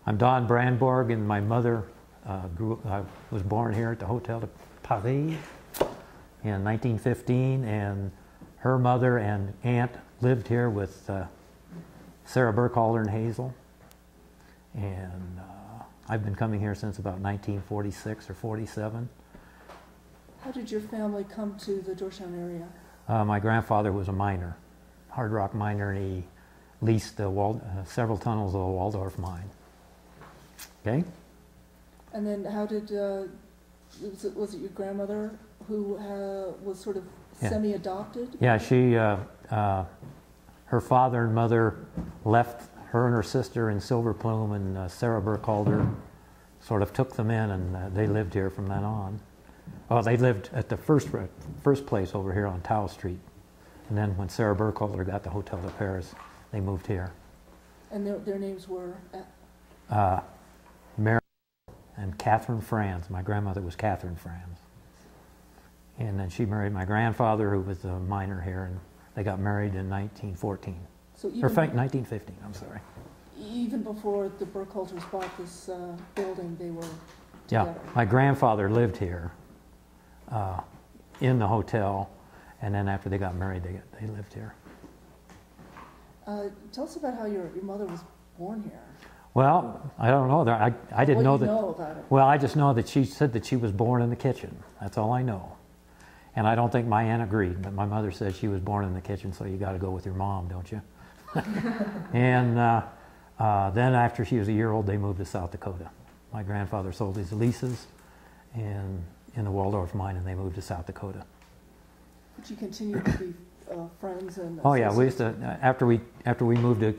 I'm Don Brandborg, and my mother was born here at the Hotel de Paris in 1915, and her mother and aunt lived here with Sarah Burkholder and Hazel. And I've been coming here since about 1946 or 47. How did your family come to the Georgetown area? My grandfather was a miner, hard rock miner, and he leased several tunnels of the Waldorf mine. Okay? And then how did, was it your grandmother who was sort of semi-adopted? Yeah, her father and mother left her and her sister in Silver Plume, and Sarah Burkholder sort of took them in, and they lived here from then on. Oh, they lived at the first place over here on Tau Street. And then when Sarah Burkholder got the Hotel de Paris, they moved here. And their names were? Mary and Catherine Franz. My grandmother was Catherine Franz. And then she married my grandfather, who was a miner here, and they got married in 1914. So even 1915, I'm sorry. Even before the Burkholders bought this building, they were Yeah, together. my grandfather lived here in the hotel, and then after they got married, they lived here. Tell us about how your mother was born here. Well, I don't know. I didn't know that. What do you know about it? Well, I just know that she said that she was born in the kitchen. That's all I know. And I don't think my aunt agreed, but my mother said she was born in the kitchen, so you got to go with your mom, don't you? And then after she was a year old, they moved to South Dakota. My grandfather sold his leases in the Waldorf mine, and they moved to South Dakota. But you continued to be friends and Oh yeah, we used to after we moved to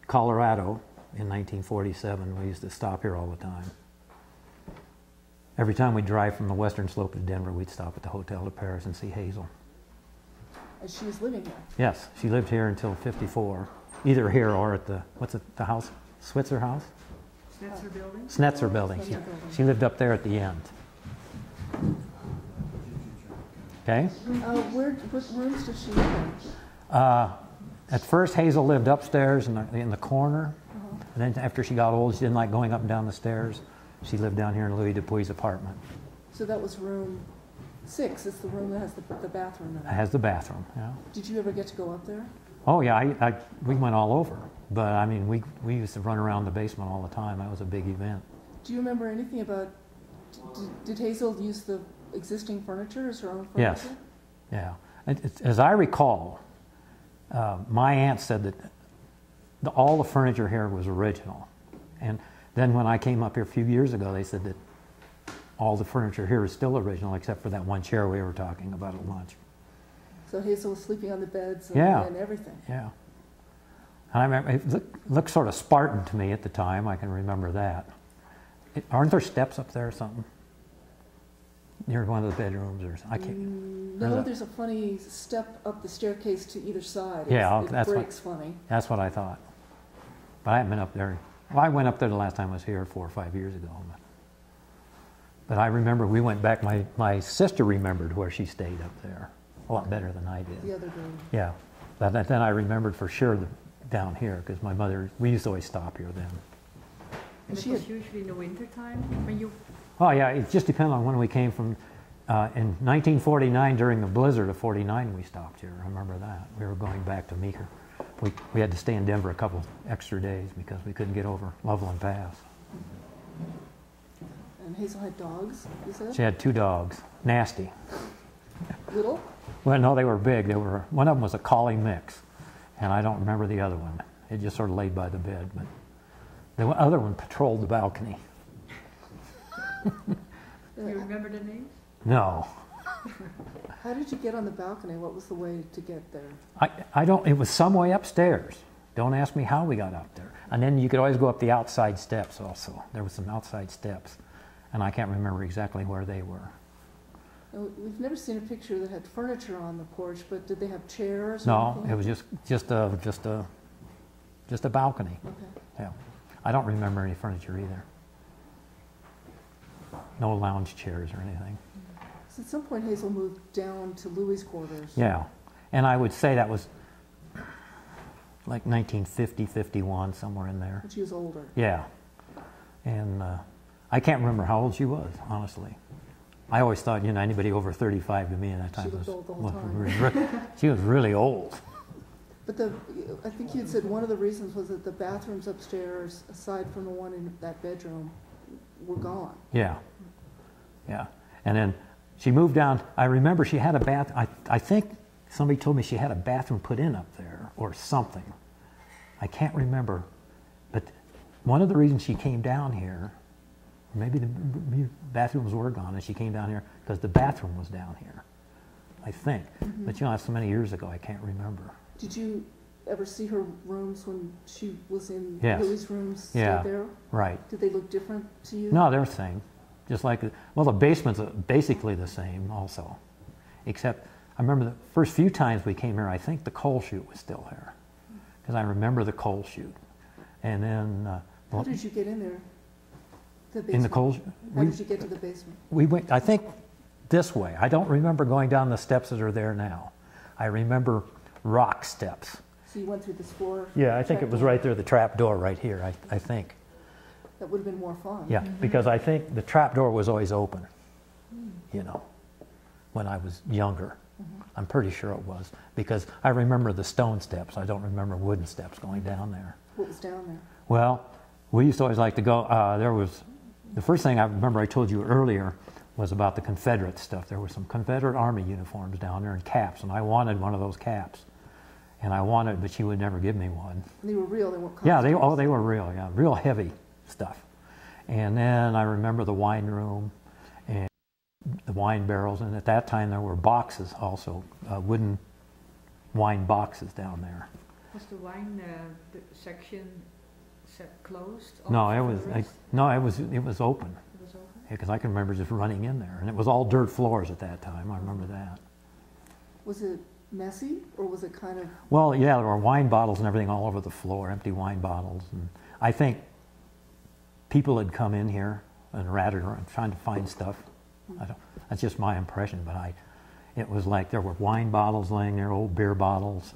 Colorado in 1947. We used to stop here all the time. Every time we'd drive from the western slope of Denver, we'd stop at the Hotel de Paris and see Hazel. And she was living here? Yes, she lived here until '54, either here or at the house, Switzer House? Snetzer Building? Snetzer Building. She lived up there at the end. Okay? What rooms does she live in? At first, Hazel lived upstairs in the corner. And then after she got old, she didn't like going up and down the stairs. She lived down here in Louis Dupuy's apartment. So that was room 6. It's the room that has the bathroom in it. It has the bathroom, yeah. Did you ever get to go up there? Oh yeah, we went all over. But I mean, we used to run around the basement all the time. That was a big event. Do you remember anything about, did Hazel use the existing furniture as her own furniture? Yes, yeah. As I recall, my aunt said that all the furniture here was original. And then when I came up here a few years ago, they said that all the furniture here is still original, except for that one chair we were talking about at lunch. So Hazel was sleeping on the beds and, Yeah. and everything. Yeah. And I remember, it looked sort of Spartan to me at the time. I can remember that. Aren't there steps up there or something? Near one of the bedrooms or something? I can't. No, there's a funny step up the staircase to either side. Yeah, it breaks funny. That's what I thought. But I haven't been up there. Well, I went up there the last time I was here 4 or 5 years ago. But I remember we went back. My sister remembered where she stayed up there a lot better than I did. The other room. Yeah. But then I remembered for sure down here, because my mother, we used to always stop here then. And it was usually in the winter time when you... Oh yeah, it just depends on when we came from. In 1949, during the blizzard of '49, we stopped here. I remember that. We were going back to Meeker. We had to stay in Denver a couple extra days because we couldn't get over Loveland Pass. And Hazel had dogs, you said? She had 2 dogs. Nasty. Little? Well, no, they were big. One of them was a collie mix, and I don't remember the other one. It just sort of laid by the bed, but the other one patrolled the balcony. Do you remember the names? No. How did you get on the balcony? What was the way to get there? I don't, it was some way upstairs. Don't ask me how we got up there. And then you could always go up the outside steps also. There was some outside steps, and I can't remember exactly where they were. Now, we've never seen a picture that had furniture on the porch, but did they have chairs? No, it was just a balcony. Okay. Yeah. I don't remember any furniture either. No lounge chairs or anything. So at some point Hazel moved down to Louis' quarters. Yeah, and I would say that was like 1950, 51, somewhere in there. But she was older. Yeah. And I can't remember how old she was, honestly. I always thought, you know, anybody over 35 to me at that time She looked was old the whole time. she was really old. But I think you'd said one of the reasons was that the bathrooms upstairs, aside from the one in that bedroom, were gone. Yeah, yeah. And then she moved down. I remember she had a bath. I think somebody told me she had a bathroom put in up there or something. I can't remember. But one of the reasons she came down here, maybe the bathrooms were gone and she came down here because the bathroom was down here, I think. Mm-hmm. But you know, that's so many years ago, I can't remember. Did you ever see her rooms when she was in Yes. Louis' rooms? Stayed Yeah. there? Right. Did they look different to you? No, they're the same. Just like, well, the basement's basically the same also. Except, I remember the first few times we came here, I think the coal chute was still here. Because I remember the coal chute. And then... How did you get in there? The basement? in the coal chute? How did you get to the basement? We went, I think, this way. I don't remember going down the steps that are there now. I remember rock steps. So you went through this floor? Yeah, I think it was trapdoor? right there, the trap door right here, I think. That would have been more fun. Yeah, because I think the trap door was always open, you know, when I was younger. I'm pretty sure it was, because I remember the stone steps. I don't remember wooden steps going down there. What was down there? Well, we used to always like to go, there was, the first thing I remember I told you earlier was about the Confederate stuff. There were some Confederate Army uniforms down there and caps, and I wanted one of those caps. And I wanted, but she would never give me one. And they were real, they weren't Yeah, costumes? they were real, yeah, real heavy stuff. And then I remember the wine room and the wine barrels, and at that time there were boxes also, wooden wine boxes down there. Was the wine the section closed? No, off it for was the rest? it was open It was open? because I can remember just running in there, and it was all dirt floors at that time. I remember that. Was it messy, or was it kind of... Well, yeah, there were wine bottles and everything all over the floor, empty wine bottles, and I think people had come in here and ratted around trying to find stuff. That's just my impression, but it was like there were wine bottles laying there, old beer bottles.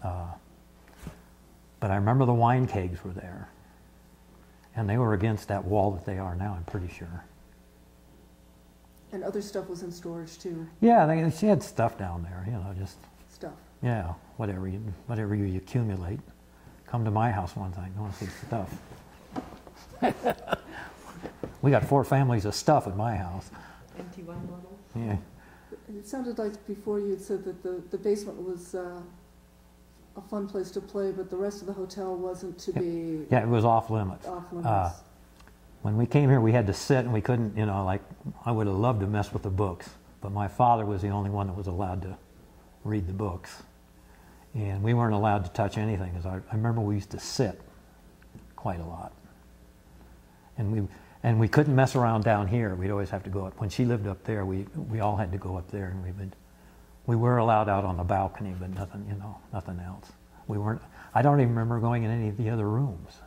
But I remember the wine kegs were there, and they were against that wall that they are now, I'm pretty sure. And other stuff was in storage too? Yeah, she had stuff down there, you know, just, Stuff. yeah, whatever you accumulate. Come to my house one time, you want to see stuff. We got 4 families of stuff at my house. Empty wine bottle? Yeah. It sounded like before you had said that the basement was a fun place to play, but the rest of the hotel wasn't to be Yeah, it was off limits. off limits. When we came here, we had to sit, and we couldn't, you know, like, I would have loved to mess with the books, but my father was the only one that was allowed to read the books. And we weren't allowed to touch anything, because I remember we used to sit quite a lot. And we couldn't mess around down here. We'd always have to go up. When she lived up there, we all had to go up there, and we were allowed out on the balcony, but nothing, you know, nothing else. We weren't, I don't even remember going in any of the other rooms.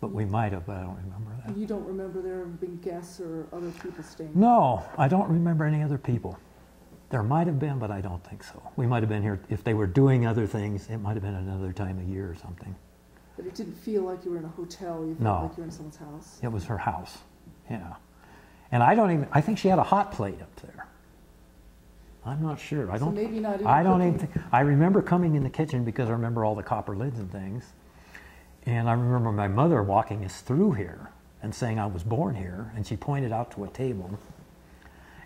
But we might have, but I don't remember that. And you don't remember there being guests or other people staying? No, I don't remember any other people. There might have been, but I don't think so. We might have been here, if they were doing other things, it might have been another time of year or something. But it didn't feel like you were in a hotel, you felt No. like you were in someone's house? It was her house, yeah. And I think she had a hot plate up there. I'm not sure. So maybe not even I don't even cooking. think, I remember coming in the kitchen because I remember all the copper lids and things. And I remember my mother walking us through here and saying I was born here, and she pointed out to a table.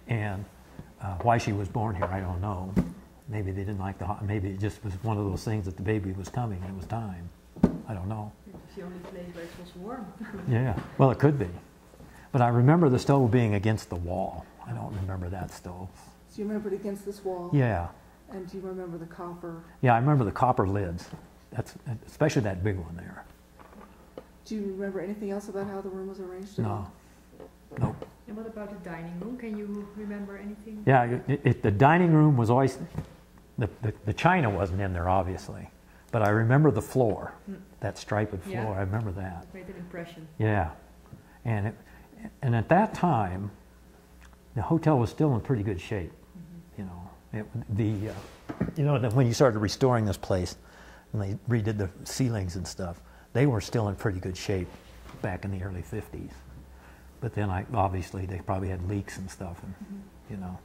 And why she was born here, I don't know. Maybe they didn't like the hot, maybe it just was one of those things that the baby was coming and it was time. I don't know. It was the only place where it was warm. Yeah, well, it could be. But I remember the stove being against the wall. I don't remember that stove. So you remember it against this wall? Yeah, And do you remember the copper? yeah, I remember the copper lids. That's especially that big one there. Do you remember anything else about how the room was arranged? at No, all? nope. And what about the dining room? Can you remember anything? Yeah, the dining room was always, the china wasn't in there, obviously. But I remember the floor, that striped floor. Yeah. I remember that. Made an impression. Yeah. And at that time, the hotel was still in pretty good shape. You know, you know, when you started restoring this place, and they redid the ceilings and stuff, they were still in pretty good shape back in the early 50s. But then obviously they probably had leaks and stuff, and you know.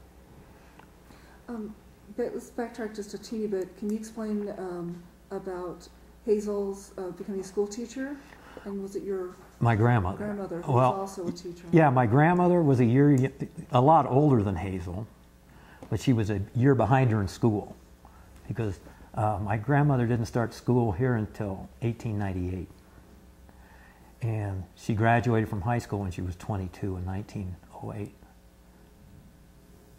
But let's backtrack just a teeny bit. Can you explain about Hazel's becoming a school teacher? And was it your My grandmother. grandmother who Well, was also a teacher? Yeah, my grandmother was a lot older than Hazel, but she was a year behind her in school, because my grandmother didn't start school here until 1898. And she graduated from high school when she was 22 in 1908.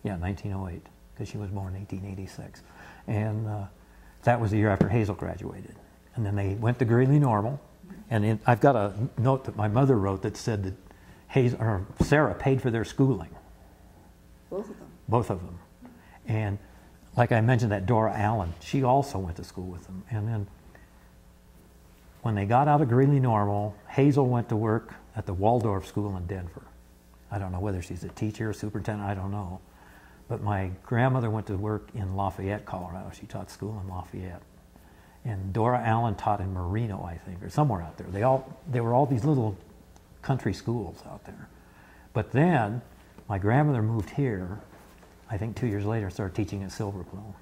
Yeah, 1908, because she was born in 1886. And that was the year after Hazel graduated. And then they went to Greeley Normal. And I've got a note that my mother wrote that said that Sarah paid for their schooling. Both of them. Both of them. And like I mentioned, that Dora Allen, she also went to school with them. And then when they got out of Greeley Normal, Hazel went to work at the Waldorf School in Denver. I don't know whether she's a teacher or superintendent, I don't know. But my grandmother went to work in Lafayette, Colorado. She taught school in Lafayette. And Dora Allen taught in Marino, I think, or somewhere out there. They were all these little country schools out there. But then my grandmother moved here, I think 2 years later, and started teaching at Silver Plume.